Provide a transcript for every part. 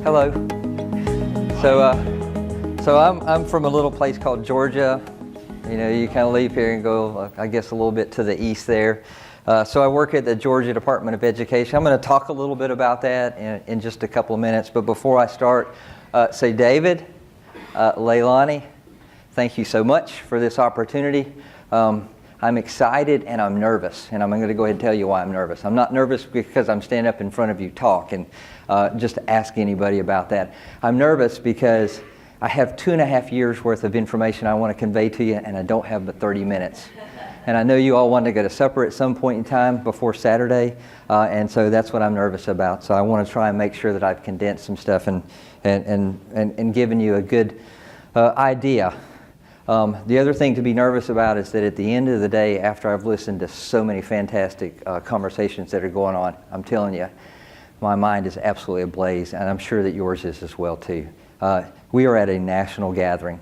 Hello. So I'm from a little place called Georgia. You know, you kind of leave here and go, I guess, a little bit to the east there. So I work at the Georgia Department of Education. I'm going to talk a little bit about that in just a couple of minutes. But before I start, say David, Leilani, thank you so much for this opportunity. I'm excited and I'm nervous, and I'm going to go ahead and tell you why I'm nervous. I'm not nervous because I'm standing up in front of you talk and just ask anybody about that. I'm nervous because I have 2.5 years worth of information I want to convey to you, and I don't have but 30 minutes. And I know you all want to go to supper at some point in time before Saturday, and so that's what I'm nervous about. So I want to try and make sure that I've condensed some stuff and given you a good idea. The other thing to be nervous about is that at the end of the day, after I've listened to so many fantastic conversations that are going on, I'm telling you, my mind is absolutely ablaze, and I'm sure that yours is as well too. We are at a national gathering,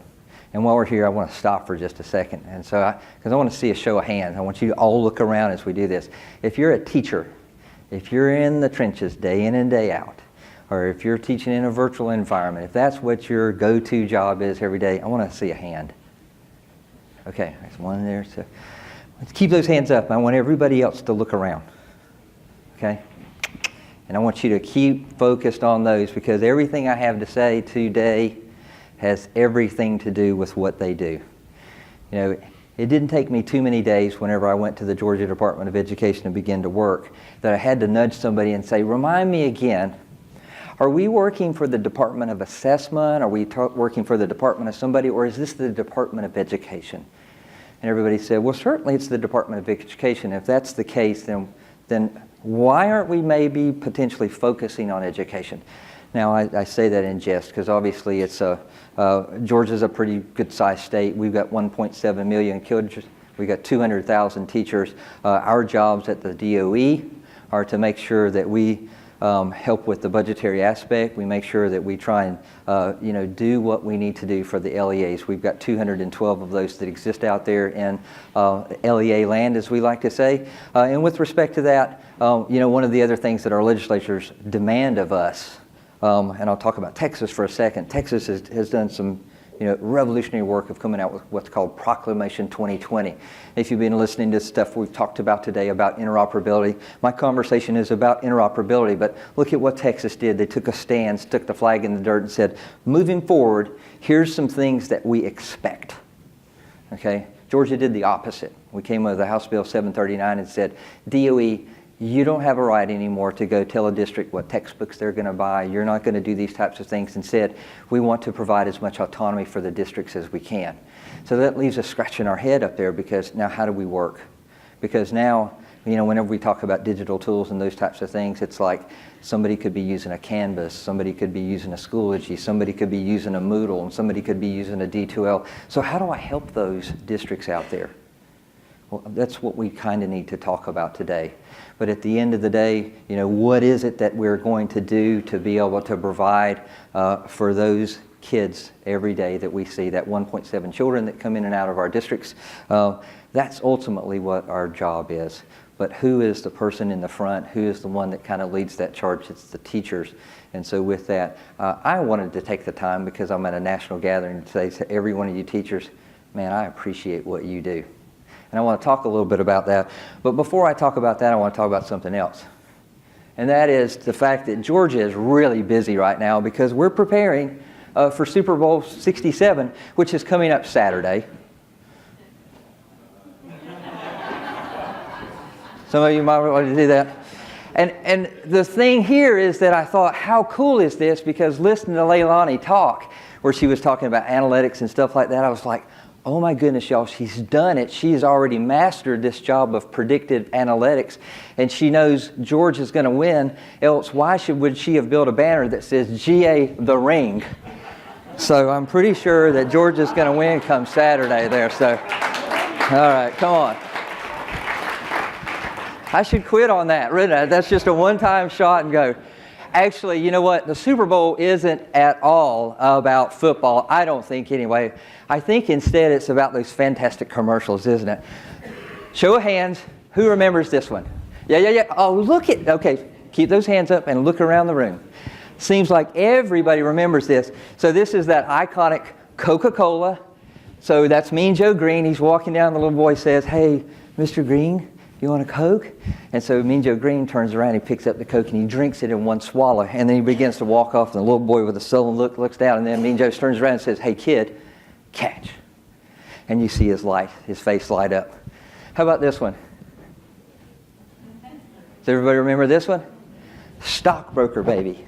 and while we're here, I want to stop for just a second, and so because I want to see a show of hands. I want you to all look around as we do this. If you're a teacher, if you're in the trenches day in and day out, or if you're teaching in a virtual environment, if that's what your go-to job is every day, I want to see a hand. Okay, there's one there. So let's keep those hands up. I want everybody else to look around. Okay? And I want you to keep focused on those, because everything I have to say today has everything to do with what they do. You know, it didn't take me too many days whenever I went to the Georgia Department of Education and began to work that I had to nudge somebody and say, remind me again, are we working for the Department of Assessment? Are we working for the Department of somebody? Or is this the Department of Education? And everybody said, well, certainly it's the Department of Education. If that's the case, then why aren't we maybe potentially focusing on education? Now, I say that in jest, because obviously it's Georgia's a pretty good-sized state. We've got 1.7 million kids. We've got 200,000 teachers. Our jobs at the DOE are to make sure that we help with the budgetary aspect. We make sure that we try and do what we need to do for the LEAs. We've got 212 of those that exist out there in LEA land, as we like to say. And with respect to that, one of the other things that our legislatures demand of us, and I'll talk about Texas for a second. Texas has done some revolutionary work of coming out with what's called Proclamation 2020. If you've been listening to stuff we've talked about today about interoperability, my conversation is about interoperability, but look at what Texas did. They took a stand, stuck the flag in the dirt and said, moving forward, here's some things that we expect. Okay? Georgia did the opposite. We came with the House Bill 739 and said, DOE, you don't have a right anymore to go tell a district what textbooks they're going to buy. You're not going to do these types of things. Instead, we want to provide as much autonomy for the districts as we can. So that leaves us scratching our head up there, because now how do we work? Because now, whenever we talk about digital tools and those types of things, it's like somebody could be using a Canvas, somebody could be using a Schoology, somebody could be using a Moodle, and somebody could be using a D2L. So how do I help those districts out there? Well, that's what we kind of need to talk about today. But at the end of the day, what is it that we're going to do to be able to provide for those kids every day that we see, that 1.7 children that come in and out of our districts? That's ultimately what our job is. But who is the person in the front? Who is the one that kind of leads that charge? It's the teachers. And so with that, I wanted to take the time, because I'm at a national gathering, to say to every one of you teachers, man, I appreciate what you do. And I want to talk a little bit about that. But before I talk about that, I want to talk about something else. And that is the fact that Georgia is really busy right now, because we're preparing for Super Bowl 67, which is coming up Saturday. Some of you might want to do that. And the thing here is that I thought, how cool is this? Because listening to Leilani talk, where she was talking about analytics and stuff like that, I was like, oh my goodness, y'all, she's done it. She's already mastered this job of predictive analytics, and she knows Georgia's going to win. Else, why would she have built a banner that says GA the ring? So I'm pretty sure that Georgia's going to win come Saturday there. So, all right, come on. I should quit on that, really. That's just a one-time shot and go. Actually, you know what? The Super Bowl isn't at all about football, I don't think anyway. I think instead it's about those fantastic commercials, isn't it? Show of hands, who remembers this one? Yeah. Oh, look at, okay, keep those hands up and look around the room. Seems like everybody remembers this. So this is that iconic Coca-Cola. So that's Mean Joe Green. He's walking down, the little boy says, "Hey, Mr. Green, you want a Coke?" And so Mean Joe Green turns around, he picks up the Coke and he drinks it in one swallow. And then he begins to walk off, and the little boy with a sullen look looks down, and then Mean Joe turns around and says, "Hey kid, catch." And you see his face light up. How about this one? Does everybody remember this one? Stockbroker Baby.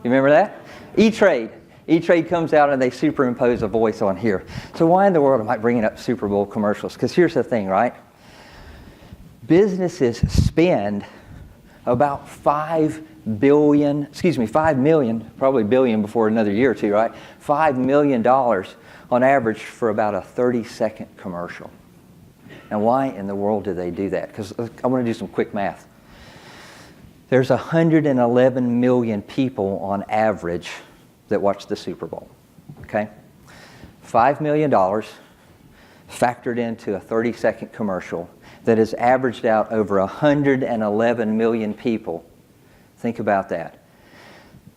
You remember that? E-Trade. E-Trade comes out and they superimpose a voice on here. So why in the world am I bringing up Super Bowl commercials? Because here's the thing, right? Businesses spend about 5 million, probably billion before another year or two, right? $5 million on average for about a 30-second commercial. Now, why in the world do they do that? Because I want to do some quick math. There's 111 million people on average that watch the Super Bowl, okay? $5 million factored into a 30-second commercial that is averaged out over 111 million people. Think about that.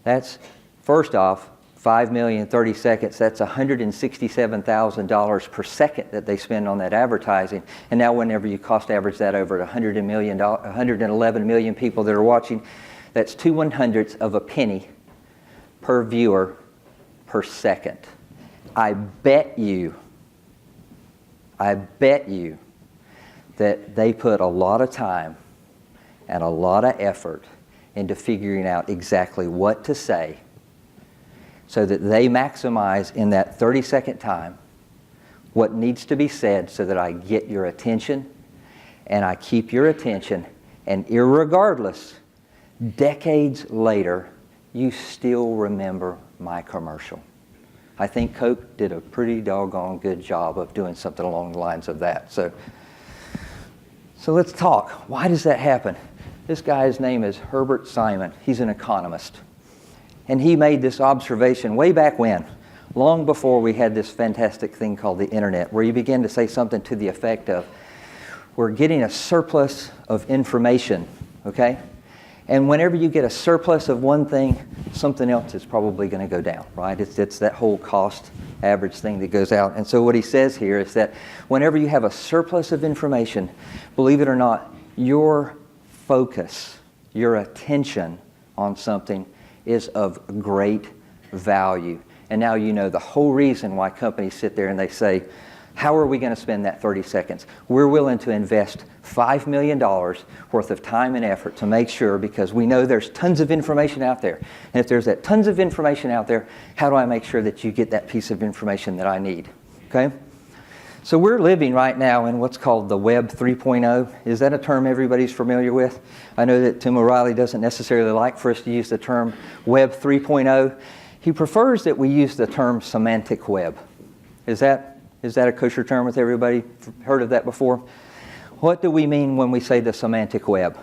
That's, first off, 5 million, 30 seconds, that's $167,000 per second that they spend on that advertising. And now whenever you cost average that over 111 million people that are watching, that's 2/100ths of a penny per viewer per second. I bet you that they put a lot of time and a lot of effort into figuring out exactly what to say so that they maximize in that 30-second time what needs to be said so that I get your attention and I keep your attention, and irregardless, decades later, you still remember my commercial. I think Coke did a pretty doggone good job of doing something along the lines of that. So let's talk. Why does that happen? This guy's name is Herbert Simon. He's an economist. And he made this observation way back when, long before we had this fantastic thing called the internet, where you begin to say something to the effect of, we're getting a surplus of information, okay? And whenever you get a surplus of one thing, something else is probably going to go down, right? It's that whole cost average thing that goes out. And so what he says here is that whenever you have a surplus of information, believe it or not, your focus, your attention on something is of great value. And now you know the whole reason why companies sit there and they say, how are we going to spend that 30 seconds? We're willing to invest $5 million worth of time and effort to make sure, because we know there's tons of information out there. And if there's that tons of information out there, how do I make sure that you get that piece of information that I need? Okay? So we're living right now in what's called the Web 3.0. Is that a term everybody's familiar with? I know that Tim O'Reilly doesn't necessarily like for us to use the term Web 3.0. He prefers that we use the term semantic web. Is that a kosher term with everybody? Heard of that before? What do we mean when we say the semantic web?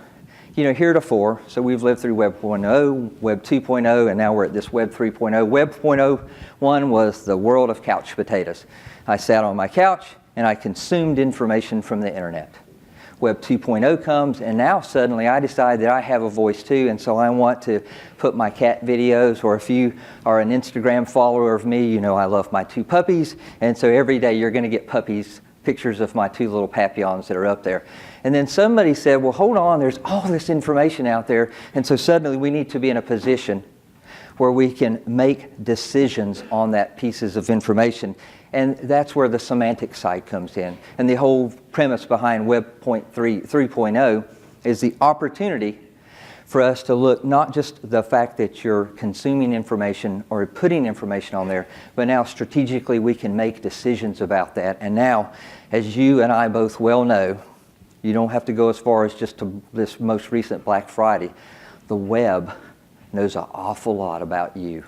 You know, heretofore, so we've lived through Web 1.0, Web 2.0, and now we're at this Web 3.0. Web 1.1 was the world of couch potatoes. I sat on my couch and I consumed information from the internet. Web 2.0 comes, and now suddenly I decide that I have a voice too, and so I want to put my cat videos, or if you are an Instagram follower of me, you know I love my 2 puppies, and so every day you're going to get pictures of my 2 little papillons that are up there. And then somebody said, well, hold on, there's all this information out there, and so suddenly we need to be in a position where we can make decisions on that pieces of information. And that's where the semantic side comes in. And the whole premise behind Web 3.0 is the opportunity for us to look not just the fact that you're consuming information or putting information on there, but now strategically we can make decisions about that. And now, as you and I both well know, you don't have to go as far as just to this most recent Black Friday. The web knows an awful lot about you.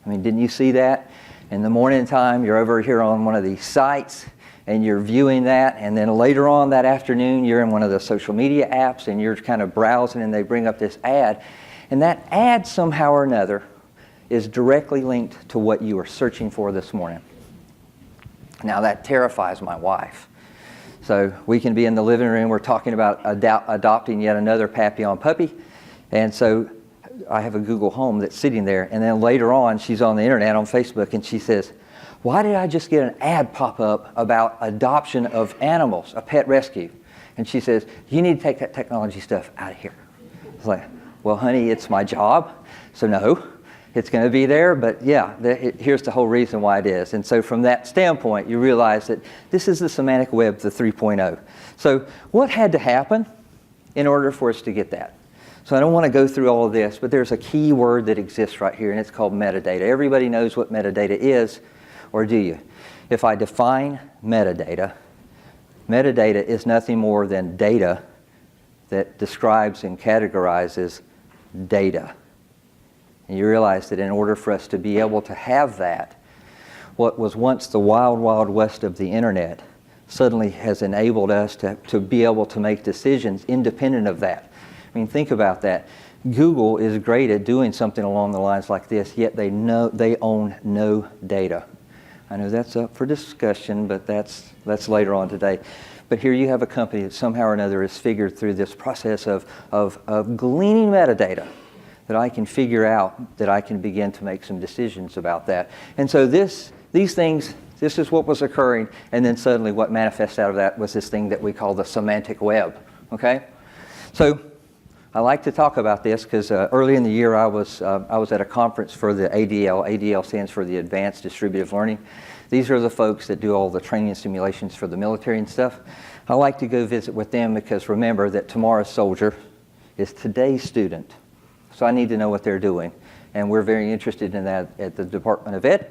I mean, didn't you see that? In the morning time, you're over here on one of these sites and you're viewing that, and then later on that afternoon, you're in one of the social media apps and you're kind of browsing and they bring up this ad. And that ad somehow or another is directly linked to what you were searching for this morning. Now that terrifies my wife. So we can be in the living room, we're talking about adopting yet another Papillon puppy. And so I have a Google Home that's sitting there, and then later on she's on the internet on Facebook and she says, why did I just get an ad pop up about adoption of animals, a pet rescue? And she says, you need to take that technology stuff out of here. It's like, well, honey, it's my job, so no, it's going to be there, but yeah, here's the whole reason why it is. And so from that standpoint, you realize that this is the semantic web, the 3.0. So what had to happen in order for us to get that? So I don't want to go through all of this, but there's a key word that exists right here, and it's called metadata. Everybody knows what metadata is, or do you? If I define metadata, metadata is nothing more than data that describes and categorizes data. And you realize that in order for us to be able to have that, what was once the wild, wild west of the internet suddenly has enabled us to be able to make decisions independent of that. I mean, think about that. Google is great at doing something along the lines like this, yet they own no data. I know that's up for discussion, but that's later on today. But here you have a company that somehow or another has figured through this process of gleaning metadata that I can figure out, that I can begin to make some decisions about that. And so these things, this is what was occurring, and then suddenly what manifests out of that was this thing that we call the semantic web, okay? So I like to talk about this because early in the year I was at a conference for the ADL. ADL stands for the Advanced Distributive Learning. These are the folks that do all the training and simulations for the military and stuff. I like to go visit with them because remember that tomorrow's soldier is today's student. So I need to know what they're doing. And we're very interested in that at the Department of Ed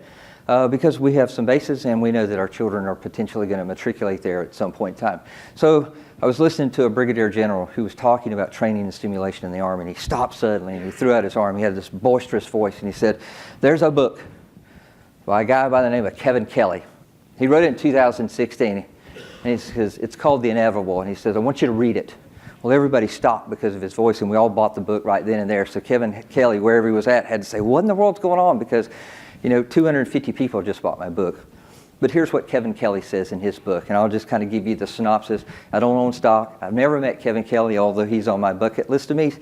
because we have some bases and we know that our children are potentially going to matriculate there at some point in time. So I was listening to a brigadier general who was talking about training and stimulation in the Army, and he stopped suddenly and he threw out his arm. He had this boisterous voice and he said, there's a book by a guy by the name of Kevin Kelly. He wrote it in 2016, and he says, it's called The Inevitable, and he says, I want you to read it. Well, everybody stopped because of his voice, and we all bought the book right then and there. So Kevin Kelly, wherever he was at, had to say, what in the world's going on? Because, 250 people just bought my book. But here's what Kevin Kelly says in his book, and I'll just kind of give you the synopsis. I don't own stock. I've never met Kevin Kelly, although he's on my bucket list of me.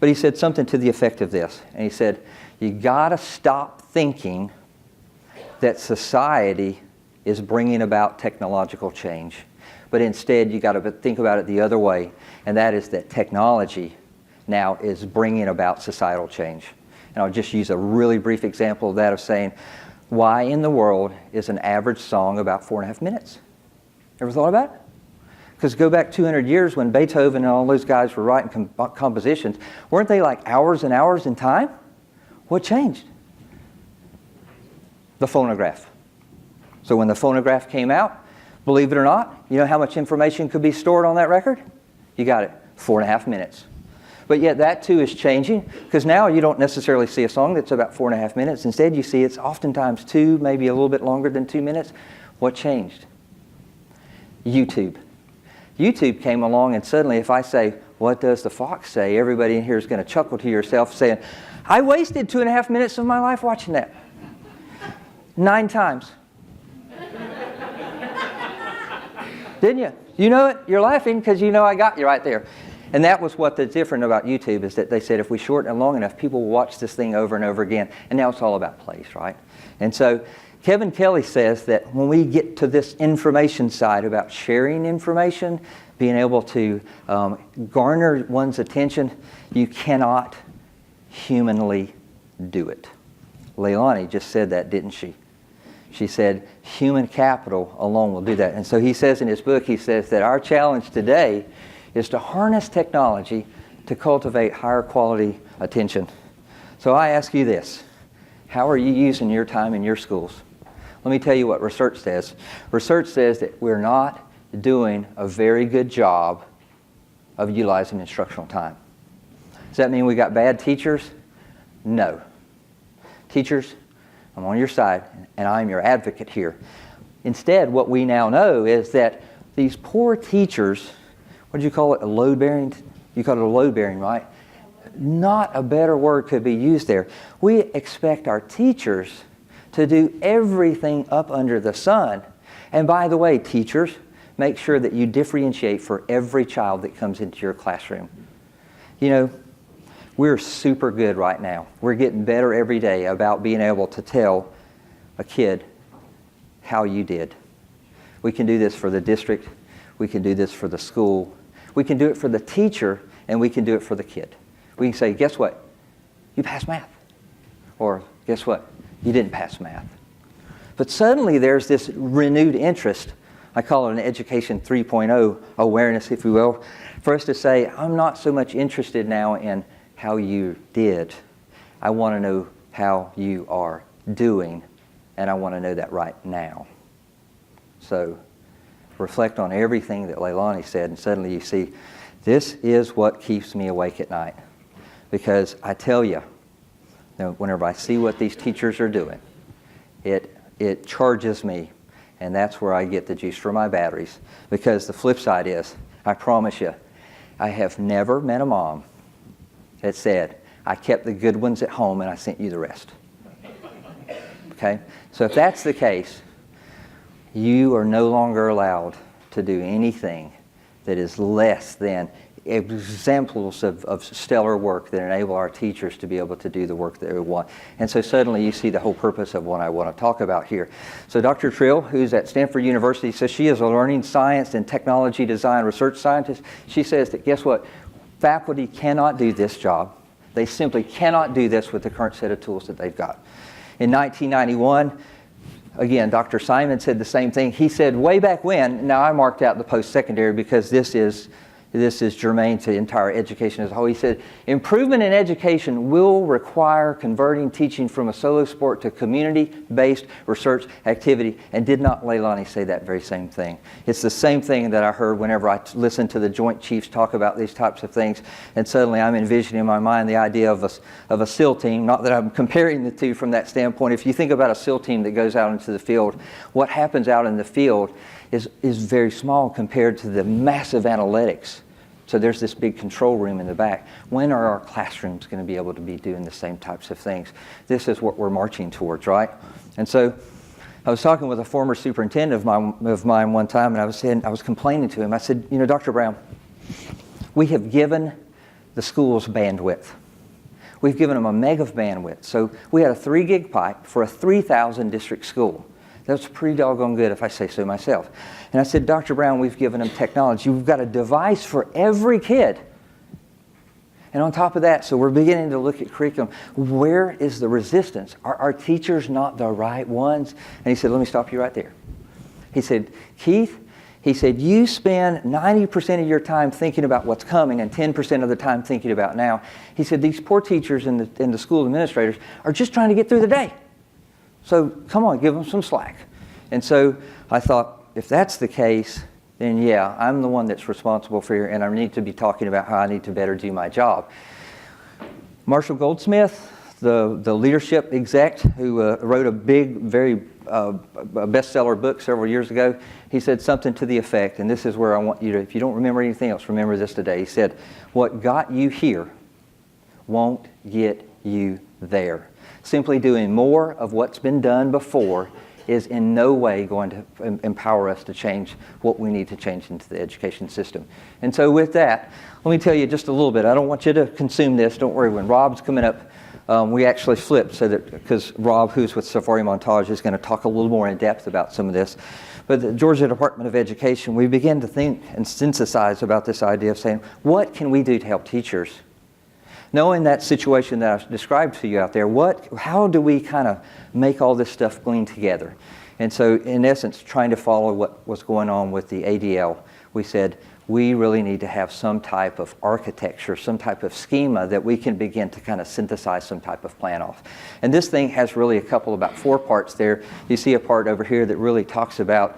But he said something to the effect of this, and he said, you got to stop thinking that society is bringing about technological change. But instead, you got to think about it the other way, and that is that technology now is bringing about societal change. And I'll just use a really brief example of that, of saying, why in the world is an average song about 4.5 minutes? Ever thought about it? Because go back 200 years when Beethoven and all those guys were writing compositions, weren't they like hours and hours in time? What changed? The phonograph. So when the phonograph came out, believe it or not, you know how much information could be stored on that record? You got it, 4.5 minutes. But yet that too is changing, because now you don't necessarily see a song that's about 4.5 minutes. Instead you see it's oftentimes 2, maybe a little bit longer than 2 minutes. What changed? YouTube. YouTube came along, and suddenly if I say, what does the fox say? Everybody in here is going to chuckle to yourself saying, I wasted 2.5 minutes of my life watching that. 9 times. Didn't you? You know it. You're laughing because you know I got you right there. And that was what the different about YouTube is that they said if we shorten it long enough, people will watch this thing over and over again. And now it's all about plays, right? And so Kevin Kelly says that when we get to this information side about sharing information, being able to garner one's attention, you cannot humanly do it. Leilani just said that, didn't she? She said, human capital alone will do that. And so he says in his book, he says that our challenge today is to harness technology to cultivate higher quality attention. So I ask you this, how are you using your time in your schools? Let me tell you what research says. Research says that we're not doing a very good job of utilizing instructional time. Does that mean we got bad teachers? No. Teachers, I'm on your side, and I'm your advocate here. Instead, what we now know is that these poor teachers, what do you call it, a load-bearing? You call it a load-bearing, right? Not a better word could be used there. We expect our teachers to do everything up under the sun. And by the way, teachers, make sure that you differentiate for every child that comes into your classroom. You know, We're super good right now. We're getting better every day about being able to tell a kid how you did. We can do this for the district. We can do this for the school. We can do it for the teacher, and we can do it for the kid. We can say, guess what? You passed math. Or guess what? You didn't pass math. But suddenly there's this renewed interest. I call it an education 3.0 awareness, if you will, for us to say, I'm not so much interested now in how you did. I want to know how you are doing, and I want to know that right now. So reflect on everything that Leilani said, and suddenly you see, this is what keeps me awake at night. Because I tell you, whenever I see what these teachers are doing, it charges me, and that's where I get the juice for my batteries. Because the flip side is, I promise you, I have never met a mom that said, I kept the good ones at home and I sent you the rest. Okay? So if that's the case, you are no longer allowed to do anything that is less than examples of stellar work that enable our teachers to be able to do the work that we want. And so suddenly you see the whole purpose of what I want to talk about here. So Dr. Thille, who's at Stanford University, says she is a learning science and technology design research scientist. She says that, guess what? Faculty cannot do this job. They simply cannot do this with the current set of tools that they've got. In 1991, again, Dr. Simon said the same thing. He said way back when, now I marked out the post-secondary because this is germane to entire education as a whole. He said, improvement in education will require converting teaching from a solo sport to community-based research activity. And did not Leilani say that very same thing? It's the same thing that I heard whenever I listened to the Joint Chiefs talk about these types of things. And suddenly I'm envisioning in my mind the idea of a SEAL team. Not that I'm comparing the two from that standpoint. If you think about a SEAL team that goes out into the field, what happens out in the field is very small compared to the massive analytics. So there's this big control room in the back. When are our classrooms going to be able to be doing the same types of things? This is what we're marching towards, right? And so I was talking with a former superintendent of mine one time, and I was complaining to him. I said, Dr. Brown, we have given the schools bandwidth. We've given them a meg of bandwidth. So we had a 3 gig pipe for a 3,000 district school. That's pretty doggone good if I say so myself. And I said, Dr. Brown, we've given them technology. We've got a device for every kid. And on top of that, so we're beginning to look at curriculum. Where is the resistance? Are our teachers not the right ones? And he said, let me stop you right there. He said, Keith, you spend 90% of your time thinking about what's coming and 10% of the time thinking about now. He said, these poor teachers and the school administrators are just trying to get through the day. So come on, give them some slack. And so I thought, if that's the case, then yeah, I'm the one that's responsible for it, and I need to be talking about how I need to better do my job. Marshall Goldsmith, the leadership exec who wrote a big, very bestseller book several years ago, he said something to the effect, and this is where I want you to, if you don't remember anything else, remember this today. He said, what got you here won't get you there. Simply doing more of what's been done before is in no way going to empower us to change what we need to change into the education system. And so with that, let me tell you just a little bit. I don't want you to consume this. Don't worry. When Rob's coming up, we actually flipped so that, because Rob, who's with Safari Montage, is going to talk a little more in depth about some of this. But the Georgia Department of Education, we began to think and synthesize about this idea of saying, what can we do to help teachers? Knowing that situation that I described to you out there, how do we kind of make all this stuff glean together? And so, in essence, trying to follow what was going on with the ADL, we said, we really need to have some type of architecture, some type of schema that we can begin to kind of synthesize some type of plan off. And this thing has really about 4 parts there. You see a part over here that really talks about,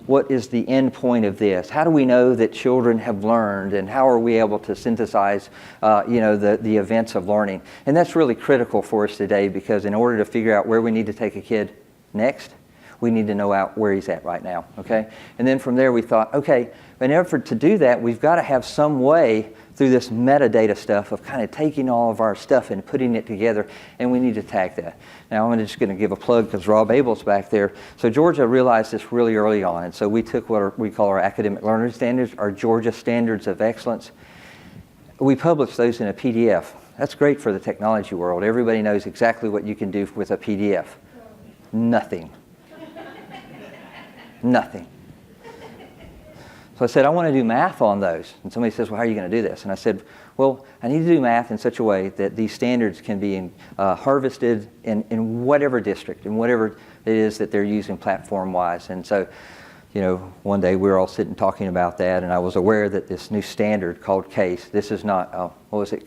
what is the end point of this? How do we know that children have learned, and how are we able to synthesize, the events of learning? And that's really critical for us today, because in order to figure out where we need to take a kid next, we need to know out where he's at right now, okay? And then from there we thought, okay, in an effort to do that, we've got to have some way through this metadata stuff of kind of taking all of our stuff and putting it together, and we need to tag that. Now I'm just going to give a plug because Rob Abel's back there. So Georgia realized this really early on, and so we took what we call our academic learning standards, our Georgia Standards of Excellence. We publish those in a PDF. That's great for the technology world. Everybody knows exactly what you can do with a PDF. Nothing. Nothing. So I said, I want to do math on those. And somebody says, well, how are you going to do this? And I said, well, I need to do math in such a way that these standards can be harvested in whatever district, in whatever it is that they're using platform-wise. And so, you know, one day we were all sitting talking about that, and I was aware that this new standard called CASE, this is not, what was it,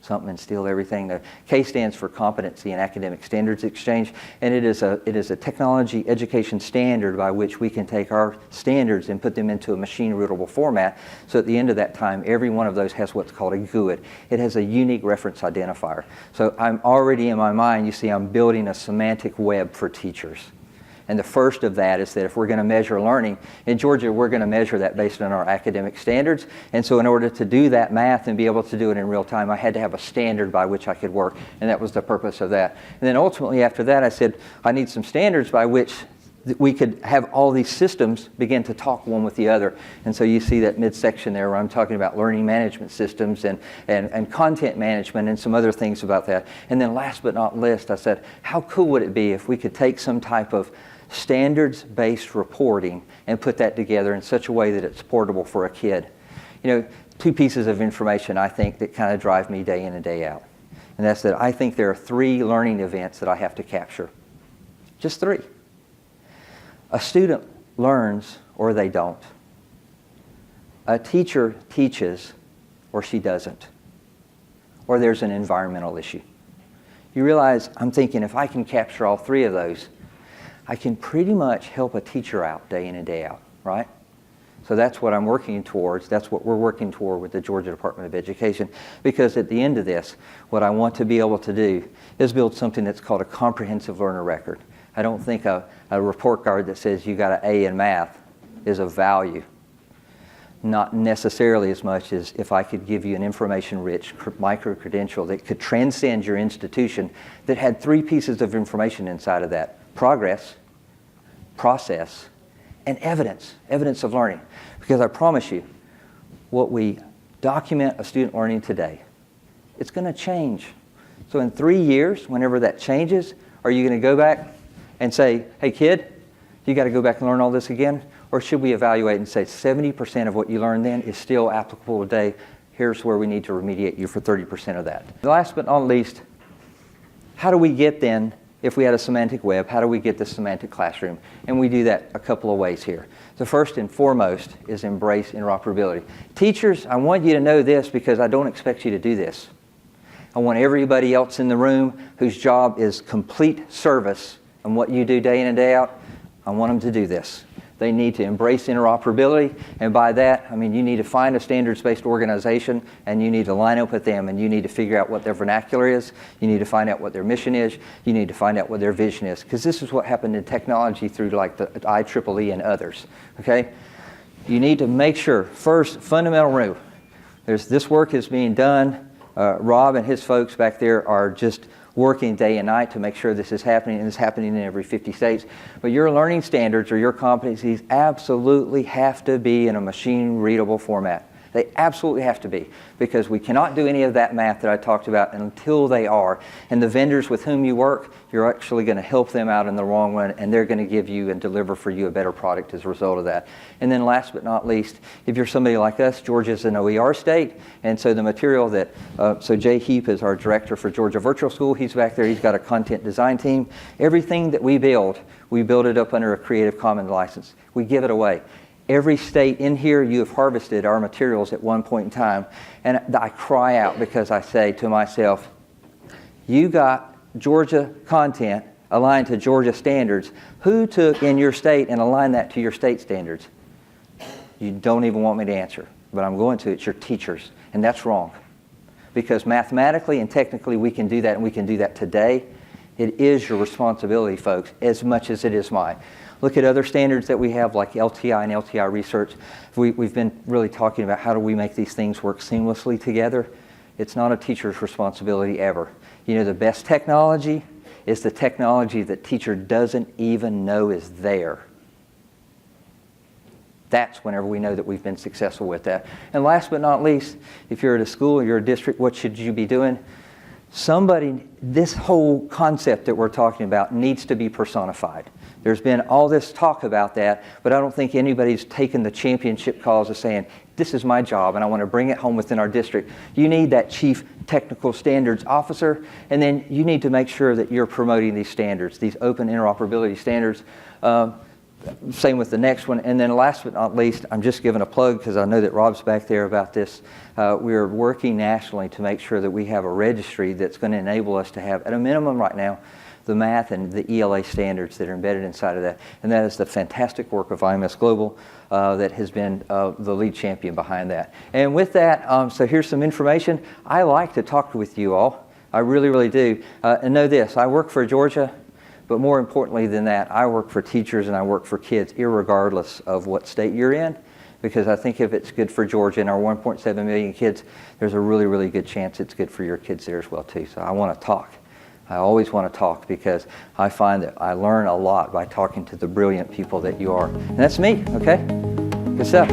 something and steal everything. The CASE stands for Competency and Academic Standards Exchange, and it is a technology education standard by which we can take our standards and put them into a machine-readable format. So at the end of that time, every one of those has what's called a GUID. It has a unique reference identifier. So I'm already in my mind, you see, I'm building a semantic web for teachers. And the first of that is that if we're going to measure learning, in Georgia, we're going to measure that based on our academic standards. And so in order to do that math and be able to do it in real time, I had to have a standard by which I could work. And that was the purpose of that. And then ultimately after that, I said, I need some standards by which we could have all these systems begin to talk one with the other. And so you see that midsection there where I'm talking about learning management systems and content management and some other things about that. And then last but not least, I said, how cool would it be if we could take some type of standards-based reporting and put that together in such a way that it's portable for a kid. You know, two pieces of information I think that kind of drive me day in and day out. And that's that I think there are 3 learning events that I have to capture. Just 3. A student learns or they don't. A teacher teaches or she doesn't. Or there's an environmental issue. You realize, I'm thinking if I can capture all 3 of those, I can pretty much help a teacher out day in and day out, right? So that's what I'm working towards. That's what we're working toward with the Georgia Department of Education. Because at the end of this, what I want to be able to do is build something that's called a comprehensive learner record. I don't think a report card that says you got an A in math is of value. Not necessarily as much as if I could give you an information-rich micro-credential that could transcend your institution that had 3 pieces of information inside of that. Progress, process, and evidence of learning. Because I promise you, what we document a student learning today, it's going to change. So in 3 years, whenever that changes, are you going to go back and say, hey kid, you got to go back and learn all this again? Or should we evaluate and say 70% of what you learned then is still applicable today? Here's where we need to remediate you for 30% of that. Last but not least, how do we get then, if we had a semantic web, how do we get the semantic classroom? And we do that a couple of ways here. The first and foremost is embrace interoperability. Teachers, I want you to know this because I don't expect you to do this. I want everybody else in the room whose job is complete service and what you do day in and day out, I want them to do this. They need to embrace interoperability, and by that, I mean you need to find a standards-based organization and you need to line up with them and you need to figure out what their vernacular is, you need to find out what their mission is, you need to find out what their vision is, because this is what happened in technology through like the IEEE and others, okay? You need to make sure, first, fundamental rule, this work is being done, Rob and his folks back there are just working day and night to make sure this is happening, and it's happening in every 50 states. But your learning standards or your competencies absolutely have to be in a machine-readable format. They absolutely have to be, because we cannot do any of that math that I talked about until they are. And the vendors with whom you work, you're actually going to help them out in the long run, and they're going to give you and deliver for you a better product as a result of that. And then last but not least, if you're somebody like us, Georgia's an OER state, and so the material that, so Jay Heap is our director for Georgia Virtual School. He's back there. He's got a content design team. Everything that we build it up under a Creative Commons license. We give it away. Every state in here, you have harvested our materials at one point in time. And I cry out because I say to myself, you got Georgia content aligned to Georgia standards. Who took in your state and aligned that to your state standards? You don't even want me to answer, but I'm going to. It's your teachers. And that's wrong. Because mathematically and technically we can do that, and we can do that today. It is your responsibility, folks, as much as it is mine. Look at other standards that we have, like LTI and LTI research. We've been really talking about how do we make these things work seamlessly together. It's not a teacher's responsibility ever. You know, the best technology is the technology that teacher doesn't even know is there. That's whenever we know that we've been successful with that. And last but not least, if you're at a school or you're a district, what should you be doing? This whole concept that we're talking about needs to be personified. There's been all this talk about that, but I don't think anybody's taken the championship cause of saying, this is my job and I want to bring it home within our district. You need that chief technical standards officer, and then you need to make sure that you're promoting these standards, these open interoperability standards. Same with the next one. And then last but not least, I'm just giving a plug because I know that Rob's back there about this. We're working nationally to make sure that we have a registry that's going to enable us to have, at a minimum right now, the math and the ELA standards that are embedded inside of that. And that is the fantastic work of IMS Global that has been the lead champion behind that. And with that, so here's some information. I like to talk with you all. I really, really do. And know this, I work for Georgia. But more importantly than that, I work for teachers and I work for kids, irregardless of what state you're in, because I think if it's good for Georgia and our 1.7 million kids, there's a really, really good chance it's good for your kids there as well too. So I want to talk. I always want to talk because I find that I learn a lot by talking to the brilliant people that you are. And that's me, okay? Good stuff.